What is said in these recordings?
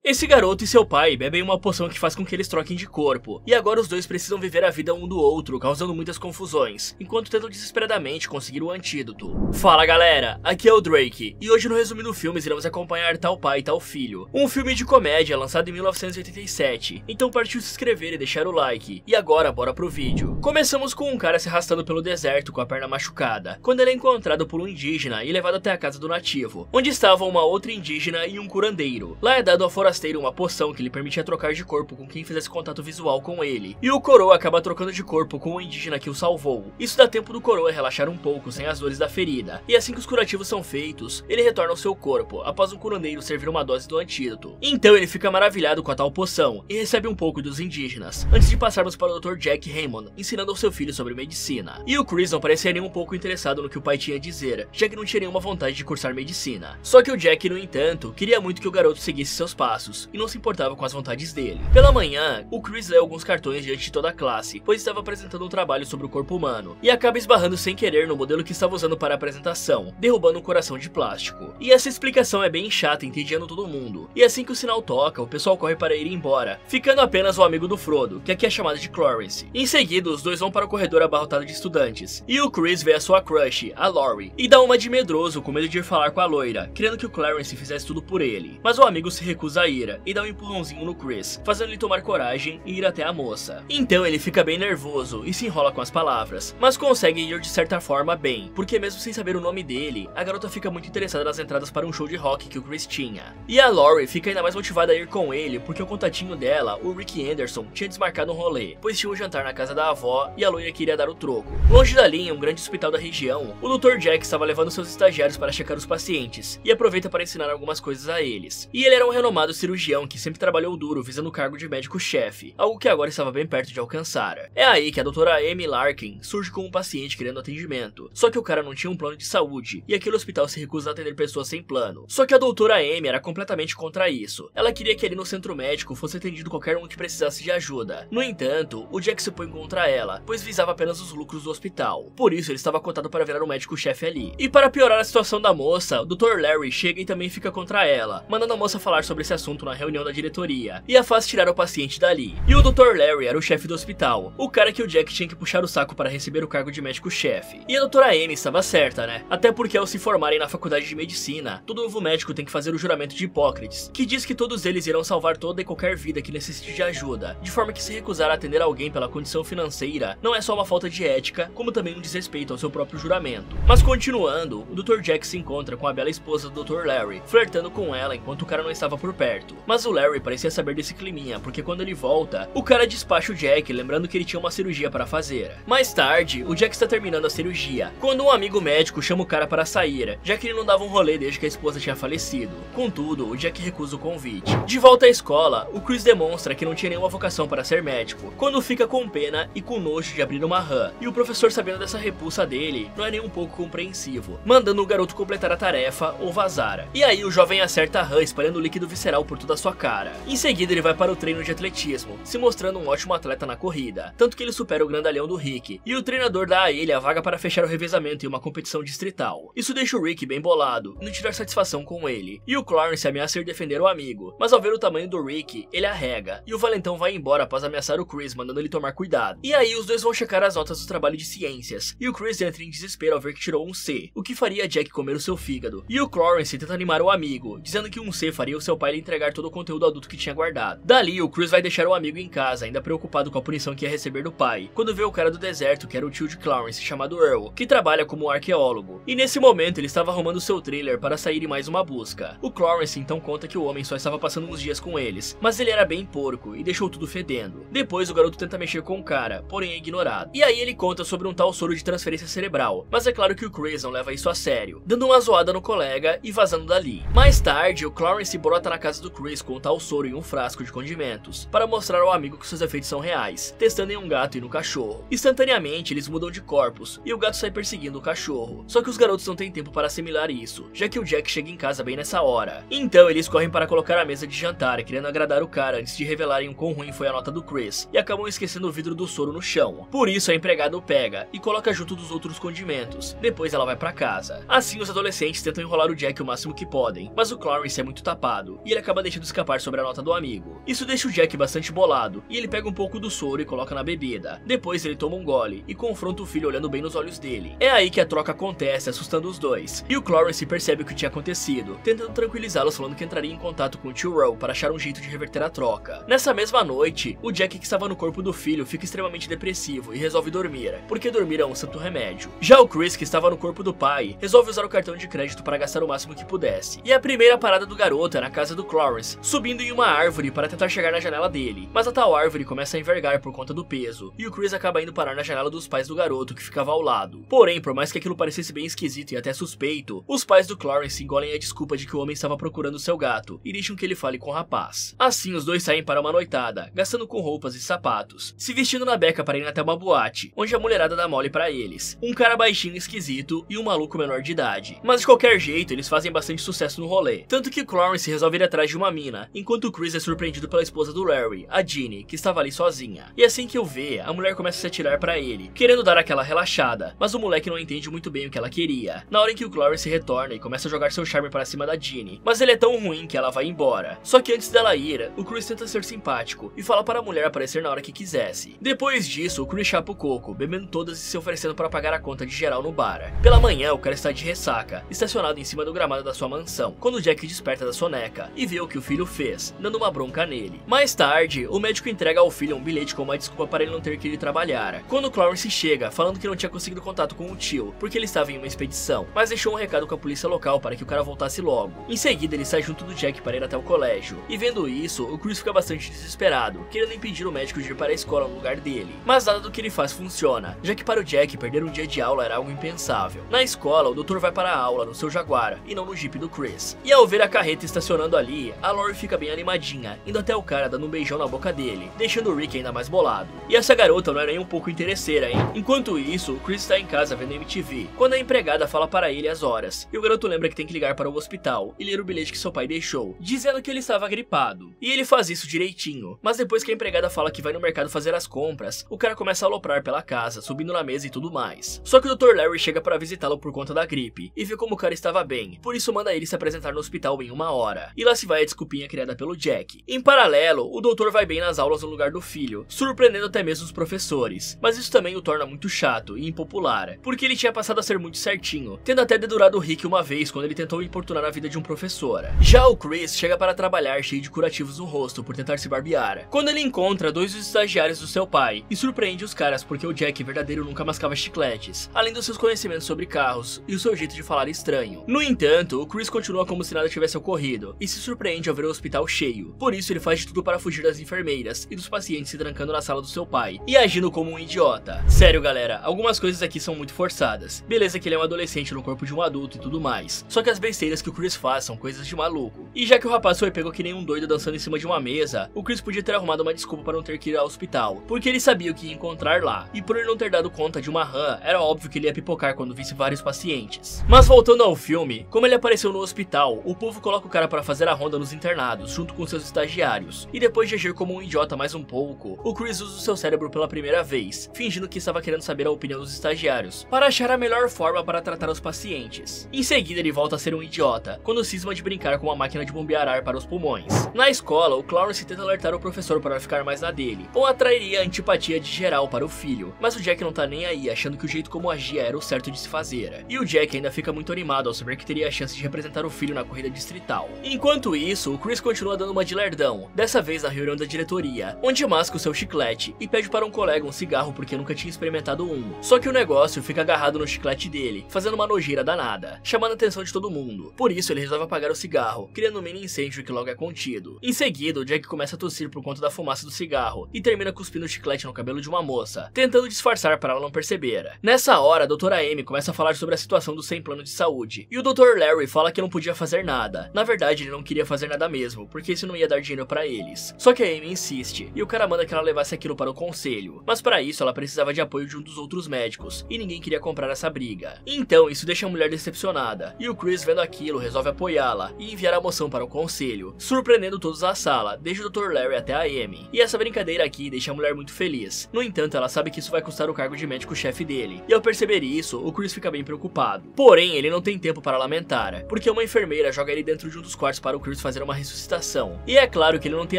Esse garoto e seu pai bebem uma poção que faz com que eles troquem de corpo, e agora os dois precisam viver a vida um do outro, causando muitas confusões, enquanto tentam desesperadamente conseguir o antídoto. Fala galera, aqui é o Drake, e hoje no Resumindo Filmes iremos acompanhar Tal Pai, Tal Filho, um filme de comédia lançado em 1987, então partiu se inscrever e deixar o like, e agora bora pro vídeo. Começamos com um cara se arrastando pelo deserto com a perna machucada, quando ele é encontrado por um indígena e levado até a casa do nativo, onde estavam uma outra indígena e um curandeiro. Lá é dado ao forasteiro uma poção que lhe permitia trocar de corpo com quem fizesse contato visual com ele, e o coroa acaba trocando de corpo com o indígena que o salvou. Isso dá tempo do coroa relaxar um pouco sem as dores da ferida, e assim que os curativos são feitos, ele retorna ao seu corpo, após um curandeiro servir uma dose do antídoto. Então ele fica maravilhado com a tal poção, e recebe um pouco dos indígenas, antes de passarmos para o Dr. Jack Hammond, ensinando ao seu filho sobre medicina. E o Chris não parecia nem um pouco interessado no que o pai tinha a dizer, já que não tinha nenhuma vontade de cursar medicina. Só que o Jack, no entanto, queria muito que o garoto seguisse seus passos, e não se importava com as vontades dele. Pela manhã, o Chris lê alguns cartões diante de toda a classe, pois estava apresentando um trabalho sobre o corpo humano, e acaba esbarrando sem querer no modelo que estava usando para a apresentação, derrubando um coração de plástico. E essa explicação é bem chata, entediando todo mundo, e assim que o sinal toca, o pessoal corre para ir embora, ficando apenas o amigo do Frodo, que aqui é chamado de Clarence. Em seguida, os dois vão para o corredor abarrotado de estudantes, e o Chris vê a sua crush, a Laurie, e dá uma de medroso com medo de ir falar com a loira, querendo que o Clarence fizesse tudo por ele, mas o amigo se recusa a ir, e dá um empurrãozinho no Chris, fazendo ele tomar coragem e ir até a moça. Então ele fica bem nervoso e se enrola com as palavras, mas consegue ir de certa forma bem, porque mesmo sem saber o nome dele, a garota fica muito interessada nas entradas para um show de rock que o Chris tinha. E a Laurie fica ainda mais motivada a ir com ele, porque o contatinho dela, o Rick Anderson, tinha desmarcado um rolê, pois tinha um jantar na casa da avó e a loira queria dar o troco. Longe dali, em um grande hospital da região, o Dr. Jack estava levando seus estagiários para checar os pacientes, e aproveita para ensinar algumas coisas a eles. E ele era um renomado cirurgião que sempre trabalhou duro visando o cargo de médico-chefe, algo que agora estava bem perto de alcançar. É aí que a doutora Amy Larkin surge com um paciente querendo atendimento, só que o cara não tinha um plano de saúde, e aquele hospital se recusa a atender pessoas sem plano. Só que a doutora Amy era completamente contra isso. Ela queria que ali no centro médico fosse atendido qualquer um que precisasse de ajuda. No entanto, o Jack se põe contra ela, pois visava apenas os lucros do hospital. Por isso ele estava cotado para virar o médico-chefe ali. E para piorar a situação da moça, o Dr. Larry chega e também fica contra ela, mandando a moça falar sobre esse assunto na reunião da diretoria, e a faz tirar o paciente dali. E o Dr. Larry era o chefe do hospital, o cara que o Jack tinha que puxar o saco para receber o cargo de médico-chefe. E a doutora Amy estava certa, né? Até porque ao se formarem na faculdade de medicina, todo novo médico tem que fazer o juramento de Hipócrates, que diz que todos eles irão salvar toda e qualquer vida que necessite de ajuda, de forma que se recusar a atender alguém pela condição financeira, não é só uma falta de ética, como também um desrespeito ao seu próprio juramento. Mas continuando, o Dr. Jack se encontra com a bela esposa do Dr. Larry, flertando com ela enquanto o cara não estava por perto. Mas o Larry parecia saber desse climinha, porque quando ele volta, o cara despacha o Jack, lembrando que ele tinha uma cirurgia para fazer. Mais tarde, o Jack está terminando a cirurgia, quando um amigo médico chama o cara para sair, já que ele não dava um rolê desde que a esposa tinha falecido. Contudo, o Jack recusa o convite. De volta à escola, o Chris demonstra que não tinha nenhuma vocação para ser médico, quando fica com pena e com nojo de abrir uma RAM, e o professor, sabendo dessa repulsa dele, não é nem um pouco compreensivo, mandando o garoto completar a tarefa ou vazar. E aí o jovem acerta a RAM, espalhando líquido visceral por toda a sua cara. Em seguida ele vai para o treino de atletismo, se mostrando um ótimo atleta na corrida, tanto que ele supera o grandalhão do Rick, e o treinador dá a ele a vaga para fechar o revezamento em uma competição distrital. Isso deixa o Rick bem bolado, e não tiver satisfação com ele, e o Clarence ameaça ir defender o amigo, mas ao ver o tamanho do Rick, ele arrega, e o valentão vai embora após ameaçar o Chris, mandando ele tomar cuidado. E aí os dois vão checar as notas do trabalho de ciências, e o Chris entra em desespero ao ver que tirou um C, o que faria Jack comer o seu fígado, e o Clarence tenta animar o amigo, dizendo que um C faria o seu pai lhe entregar todo o conteúdo adulto que tinha guardado. Dali, o Chris vai deixar o amigo em casa, ainda preocupado com a punição que ia receber do pai, quando vê o cara do deserto, que era o tio de Clarence, chamado Earl, que trabalha como arqueólogo. E nesse momento, ele estava arrumando seu trailer para sair em mais uma busca. O Clarence então conta que o homem só estava passando uns dias com eles, mas ele era bem porco e deixou tudo fedendo. Depois, o garoto tenta mexer com o cara, porém é ignorado. E aí ele conta sobre um tal soro de transferência cerebral, mas é claro que o Chris não leva isso a sério, dando uma zoada no colega e vazando dali. Mais tarde, o Clarence brota na casa do Chris com um tal soro em um frasco de condimentos, para mostrar ao amigo que seus efeitos são reais, testando em um gato e no cachorro. Instantaneamente, eles mudam de corpos, e o gato sai perseguindo o cachorro. Só que os garotos não têm tempo para assimilar isso, já que o Jack chega em casa bem nessa hora. Então eles correm para colocar a mesa de jantar, querendo agradar o cara antes de revelarem o quão ruim foi a nota do Chris, e acabam esquecendo o vidro do soro no chão. Por isso a empregada o pega, e coloca junto dos outros condimentos. Depois ela vai para casa. Assim os adolescentes tentam enrolar o Jack o máximo que podem, mas o Clarence é muito tapado, e ele acaba acaba deixando escapar sobre a nota do amigo. Isso deixa o Jack bastante bolado, e ele pega um pouco do soro e coloca na bebida. Depois ele toma um gole e confronta o filho olhando bem nos olhos dele. É aí que a troca acontece, assustando os dois, e o Clarence percebe o que tinha acontecido, tentando tranquilizá-los falando que entraria em contato com o tio Rowe para achar um jeito de reverter a troca. Nessa mesma noite, o Jack, que estava no corpo do filho, fica extremamente depressivo e resolve dormir, porque dormir é um santo remédio. Já o Chris, que estava no corpo do pai, resolve usar o cartão de crédito para gastar o máximo que pudesse. E a primeira parada do garoto é na casa do Clarence, subindo em uma árvore para tentar chegar na janela dele, mas a tal árvore começa a envergar por conta do peso, e o Chris acaba indo parar na janela dos pais do garoto, que ficava ao lado. Porém, por mais que aquilo parecesse bem esquisito e até suspeito, os pais do Clarence engolem a desculpa de que o homem estava procurando seu gato e deixam que ele fale com o rapaz. Assim, os dois saem para uma noitada, gastando com roupas e sapatos, se vestindo na beca para ir até uma boate, onde a mulherada dá mole para eles. Um cara baixinho esquisito e um maluco menor de idade. Mas de qualquer jeito, eles fazem bastante sucesso no rolê. Tanto que o Clarence resolve ir atrás de uma mina, enquanto o Chris é surpreendido pela esposa do Larry, a Ginny, que estava ali sozinha. E assim que o vê, a mulher começa a se atirar para ele, querendo dar aquela relaxada, mas o moleque não entende muito bem o que ela queria. Na hora em que o Clarence retorna e começa a jogar seu charme para cima da Ginny, mas ele é tão ruim que ela vai embora. Só que antes dela ir, o Chris tenta ser simpático e fala para a mulher aparecer na hora que quisesse. Depois disso, o Chris chapa o coco, bebendo todas e se oferecendo para pagar a conta de geral no bar. Pela manhã, o cara está de ressaca, estacionado em cima do gramado da sua mansão, quando o Jack desperta da soneca e vê o que o filho fez, dando uma bronca nele. Mais tarde, o médico entrega ao filho um bilhete com uma desculpa para ele não ter que ir trabalhar. Quando o Clarence chega, falando que não tinha conseguido contato com o tio, porque ele estava em uma expedição, mas deixou um recado com a polícia local para que o cara voltasse logo. Em seguida, ele sai junto do Jack para ir até o colégio, e vendo isso, o Chris fica bastante desesperado, querendo impedir o médico de ir para a escola no lugar dele. Mas nada do que ele faz funciona, já que para o Jack, perder um dia de aula era algo impensável. Na escola, o doutor vai para a aula no seu Jaguar, e não no Jeep do Chris. E ao ver a carreta estacionando ali, a Lori fica bem animadinha, indo até o cara dando um beijão na boca dele, deixando o Rick ainda mais bolado. E essa garota não é nem um pouco interesseira, hein? Enquanto isso, o Chris está em casa vendo MTV, quando a empregada fala para ele as horas, e o garoto lembra que tem que ligar para o hospital e ler o bilhete que seu pai deixou, dizendo que ele estava gripado. E ele faz isso direitinho, mas depois que a empregada fala que vai no mercado fazer as compras, o cara começa a aloprar pela casa, subindo na mesa e tudo mais. Só que o Dr. Larry chega para visitá-lo por conta da gripe, e vê como o cara estava bem, por isso manda ele se apresentar no hospital em 1 hora. E lá se vai a desculpinha criada pelo Jack. Em paralelo, o doutor vai bem nas aulas no lugar do filho, surpreendendo até mesmo os professores, mas isso também o torna muito chato e impopular, porque ele tinha passado a ser muito certinho, tendo até dedurado o Rick uma vez quando ele tentou importunar a vida de um professor. Já o Chris chega para trabalhar cheio de curativos no rosto por tentar se barbear, quando ele encontra 2 dos estagiários do seu pai, e surpreende os caras porque o Jack verdadeiro nunca mascava chicletes, além dos seus conhecimentos sobre carros e o seu jeito de falar estranho. No entanto, o Chris continua como se nada tivesse ocorrido, e se surpreende ao ver o hospital cheio, por isso ele faz de tudo para fugir das enfermeiras e dos pacientes se trancando na sala do seu pai, e agindo como um idiota. Sério galera, algumas coisas aqui são muito forçadas. Beleza que ele é um adolescente no corpo de um adulto e tudo mais, só que as besteiras que o Chris faz são coisas de maluco. E já que o rapaz foi pego que nem um doido dançando em cima de uma mesa, o Chris podia ter arrumado uma desculpa para não ter que ir ao hospital, porque ele sabia o que ia encontrar lá, e por ele não ter dado conta de uma rã, era óbvio que ele ia pipocar quando visse vários pacientes. Mas voltando ao filme, como ele apareceu no hospital, o povo coloca o cara para fazer a ronda nos internados, junto com seus estagiários, e depois de agir como um idiota mais um pouco, o Chris usa o seu cérebro pela primeira vez, fingindo que estava querendo saber a opinião dos estagiários, para achar a melhor forma para tratar os pacientes. Em seguida ele volta a ser um idiota, quando cisma de brincar com uma máquina de bombear ar para os pulmões. Na escola, o Clarence tenta alertar o professor para ficar mais na dele, ou atrairia a antipatia de geral para o filho, mas o Jack não tá nem aí, achando que o jeito como agia era o certo de se fazer. E o Jack ainda fica muito animado ao saber que teria a chance de representar o filho na corrida distrital. Enquanto isso, o Chris continua dando uma de lerdão, dessa vez na reunião da diretoria, onde masca o seu chiclete e pede para um colega um cigarro porque nunca tinha experimentado um. Só que o negócio fica agarrado no chiclete dele, fazendo uma nojeira danada, chamando a atenção de todo mundo. Por isso ele resolve apagar o cigarro, criando um mini incêndio que logo é contido. Em seguida, o Jack começa a tossir por conta da fumaça do cigarro e termina cuspindo o chiclete no cabelo de uma moça, tentando disfarçar para ela não perceber. Nessa hora, a doutora Amy começa a falar sobre a situação do sem plano de saúde, e o Dr. Larry fala que não podia fazer nada. Na verdade, ele não queria fazer nada mesmo, porque isso não ia dar dinheiro para eles. Só que a Amy insiste, e o cara manda que ela levasse aquilo para o conselho, mas para isso ela precisava de apoio de um dos outros médicos, e ninguém queria comprar essa briga. Então isso deixa a mulher decepcionada, e o Chris, vendo aquilo, resolve apoiá-la e enviar a moção para o conselho, surpreendendo todos na sala, desde o Dr. Larry até a Amy. E essa brincadeira aqui deixa a mulher muito feliz. No entanto, ela sabe que isso vai custar o cargo de médico-chefe dele, e ao perceber isso, o Chris fica bem preocupado. Porém, ele não tem tempo para lamentar, porque uma enfermeira joga ele dentro de um dos quartos para o Chris Chris fazer uma ressuscitação. E é claro que ele não tem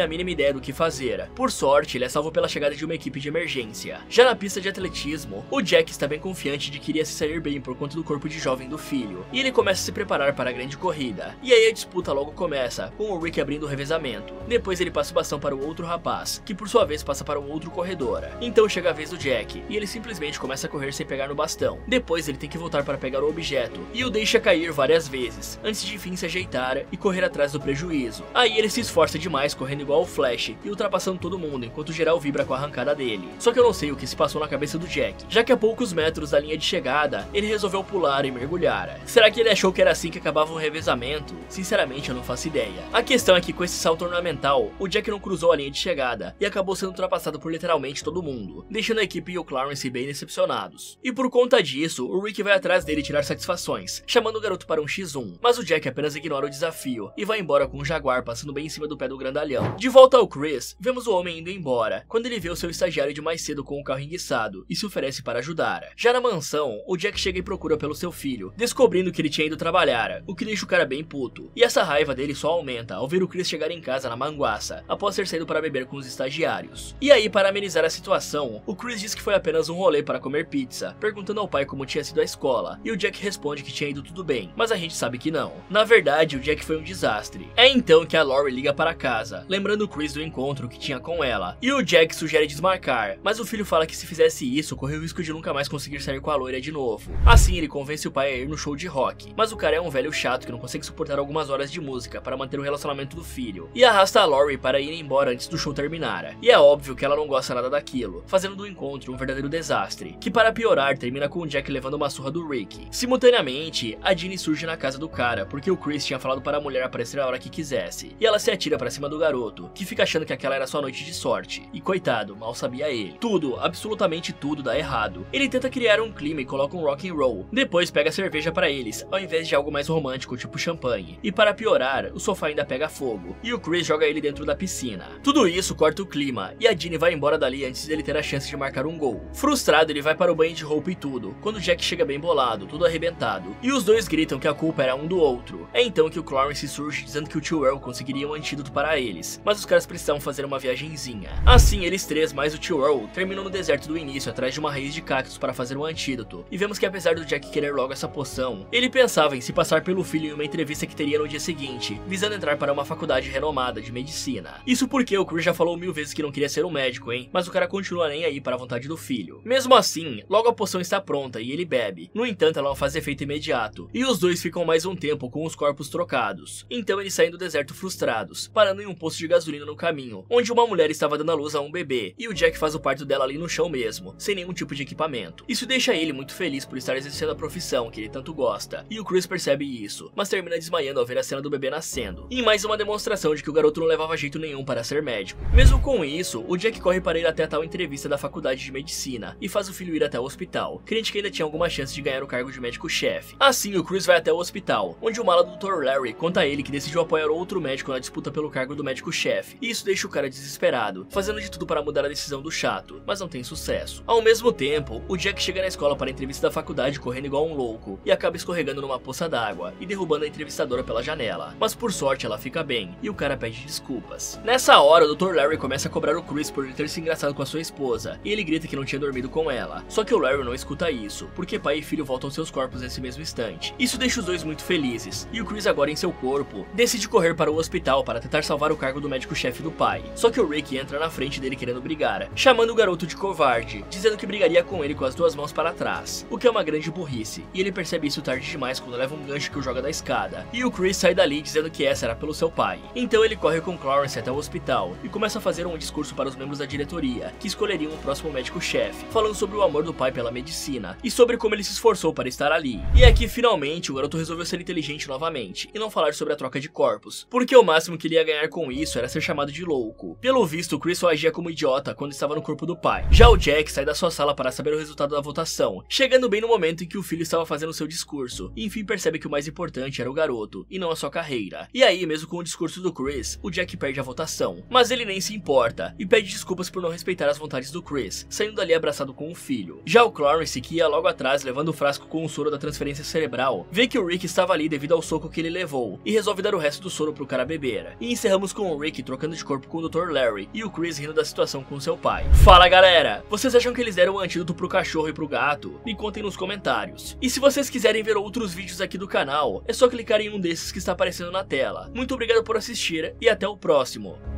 a mínima ideia do que fazer. Por sorte, ele é salvo pela chegada de uma equipe de emergência. Já na pista de atletismo, o Jack está bem confiante de que iria se sair bem por conta do corpo de jovem do filho, e ele começa a se preparar para a grande corrida. E aí a disputa logo começa, com o Rick abrindo o revezamento. Depois ele passa o bastão para o outro rapaz, que por sua vez passa para o outro corredor. Então chega a vez do Jack, e ele simplesmente começa a correr sem pegar no bastão. Depois ele tem que voltar para pegar o objeto, e o deixa cair várias vezes, antes de enfim se ajeitar e correr atrás do prejuízo. Aí ele se esforça demais correndo igual o Flash, e ultrapassando todo mundo enquanto geral vibra com a arrancada dele. Só que eu não sei o que se passou na cabeça do Jack, já que a poucos metros da linha de chegada, ele resolveu pular e mergulhar. Será que ele achou que era assim que acabava o revezamento? Sinceramente eu não faço ideia. A questão é que com esse salto ornamental, o Jack não cruzou a linha de chegada, e acabou sendo ultrapassado por literalmente todo mundo, deixando a equipe e o Clarence bem decepcionados. E por conta disso, o Rick vai atrás dele tirar satisfações, chamando o garoto para um x1, mas o Jack apenas ignora o desafio, e vai embora com um Jaguar passando bem em cima do pé do grandalhão. De volta ao Chris, vemos o homem indo embora, quando ele vê o seu estagiário de mais cedo com o carro enguiçado, e se oferece para ajudar. Já na mansão, o Jack chega e procura pelo seu filho, descobrindo que ele tinha ido trabalhar, o que deixa o cara bem puto, e essa raiva dele só aumenta ao ver o Chris chegar em casa na manguaça, após ter saído para beber com os estagiários. E aí, para amenizar a situação, o Chris diz que foi apenas um rolê para comer pizza, perguntando ao pai como tinha sido a escola, e o Jack responde que tinha ido tudo bem, mas a gente sabe que não. Na verdade, o Jack foi um desastre. É então que a Lori liga para casa, lembrando o Chris do encontro que tinha com ela, e o Jack sugere desmarcar, mas o filho fala que se fizesse isso, correu o risco de nunca mais conseguir sair com a loira de novo. Assim, ele convence o pai a ir no show de rock, mas o cara é um velho chato que não consegue suportar algumas horas de música para manter o relacionamento do filho, e arrasta a Lori para ir embora antes do show terminar. E é óbvio que ela não gosta nada daquilo, fazendo do encontro um verdadeiro desastre, que para piorar termina com o Jack levando uma surra do Rick. Simultaneamente, a Ginny surge na casa do cara, porque o Chris tinha falado para a mulher aparecer a hora que quisesse, e ela se atira para cima do garoto, que fica achando que aquela era sua noite de sorte, e coitado, mal sabia ele. Tudo, absolutamente tudo dá errado. Ele tenta criar um clima e coloca um rock and roll, depois pega a cerveja para eles, ao invés de algo mais romântico, tipo champanhe, e para piorar, o sofá ainda pega fogo, e o Chris joga ele dentro da piscina. Tudo isso corta o clima, e a Ginny vai embora dali antes dele ter a chance de marcar um gol. Frustrado, ele vai para o banho de roupa e tudo, quando Jack chega bem bolado, tudo arrebentado, e os dois gritam que a culpa era um do outro. É então que o Clarence surge dizendo que o tio Earl conseguiria um antídoto para eles, mas os caras precisavam fazer uma viagenzinha. Assim, eles três mais o tio Earl terminam no deserto do início atrás de uma raiz de cactos para fazer um antídoto, e vemos que apesar do Jack querer logo essa poção, ele pensava em se passar pelo filho em uma entrevista que teria no dia seguinte, visando entrar para uma faculdade renomada de medicina. Isso porque o Chris já falou 1000 vezes que não queria ser um médico, hein, mas o cara continua nem aí para a vontade do filho. Mesmo assim, logo a poção está pronta e ele bebe. No entanto, ela não faz efeito imediato, e os dois ficam mais um tempo com os corpos trocados. Então eles saem do deserto frustrados, parando em um posto de gasolina no caminho, onde uma mulher estava dando à luz a um bebê, e o Jack faz o parto dela ali no chão mesmo, sem nenhum tipo de equipamento. Isso deixa ele muito feliz por estar exercendo a profissão que ele tanto gosta, e o Chris percebe isso, mas termina desmaiando ao ver a cena do bebê nascendo, e mais uma demonstração de que o garoto não levava jeito nenhum para ser médico. Mesmo com isso, o Jack corre para ir até a tal entrevista da faculdade de medicina, e faz o filho ir até o hospital, crente que ainda tinha alguma chance de ganhar o cargo de médico-chefe. Assim, o Chris vai até o hospital, onde o mala do Dr. Larry conta a ele que decidiu apoiar outro médico na disputa pelo cargo do médico-chefe, e isso deixa o cara desesperado, fazendo de tudo para mudar a decisão do chato, mas não tem sucesso. Ao mesmo tempo, o Jack chega na escola para a entrevista da faculdade correndo igual um louco, e acaba escorregando numa poça d'água, e derrubando a entrevistadora pela janela, mas por sorte ela fica bem, e o cara pede desculpas. Nessa hora, o Dr. Larry começa a cobrar o Chris por ele ter se engraçado com a sua esposa, e ele grita que não tinha dormido com ela, só que o Larry não escuta isso, porque pai e filho voltam aos seus corpos nesse mesmo instante. Isso deixa os dois muito felizes, e o Chris agora em seu corpo, decide correr para o hospital para tentar salvar o cargo do médico-chefe do pai, só que o Rick entra na frente dele querendo brigar, chamando o garoto de covarde, dizendo que brigaria com ele com as duas mãos para trás, o que é uma grande burrice, e ele percebe isso tarde demais quando leva um gancho que o joga da escada, e o Chris sai dali dizendo que essa era pelo seu pai. Então ele corre com Clarence até o hospital, e começa a fazer um discurso para os membros da diretoria, que escolheriam o próximo médico-chefe, falando sobre o amor do pai pela medicina, e sobre como ele se esforçou para estar ali. E aqui finalmente o garoto resolveu ser inteligente novamente, e não falar sobre a troca de corpos, porque o máximo que ele ia ganhar com isso era ser chamado de louco. Pelo visto, o Chris só agia como idiota quando estava no corpo do pai. Já o Jack sai da sua sala para saber o resultado da votação, chegando bem no momento em que o filho estava fazendo seu discurso, e enfim percebe que o mais importante era o garoto, e não a sua carreira. E aí, mesmo com o discurso do Chris, o Jack perde a votação, mas ele nem se importa, e pede desculpas por não respeitar as vontades do Chris, saindo dali abraçado com o filho. Já o Clarence, que ia logo atrás levando o frasco com o soro da transferência cerebral, vê que o Rick estava ali devido ao soco que ele levou, e resolve dar o resto resto do soro pro cara beber. E encerramos com o Rick trocando de corpo com o Dr. Larry e o Chris rindo da situação com seu pai. Fala galera, vocês acham que eles deram o antídoto pro cachorro e pro gato? Me contem nos comentários. E se vocês quiserem ver outros vídeos aqui do canal, é só clicar em um desses que está aparecendo na tela. Muito obrigado por assistir e até o próximo.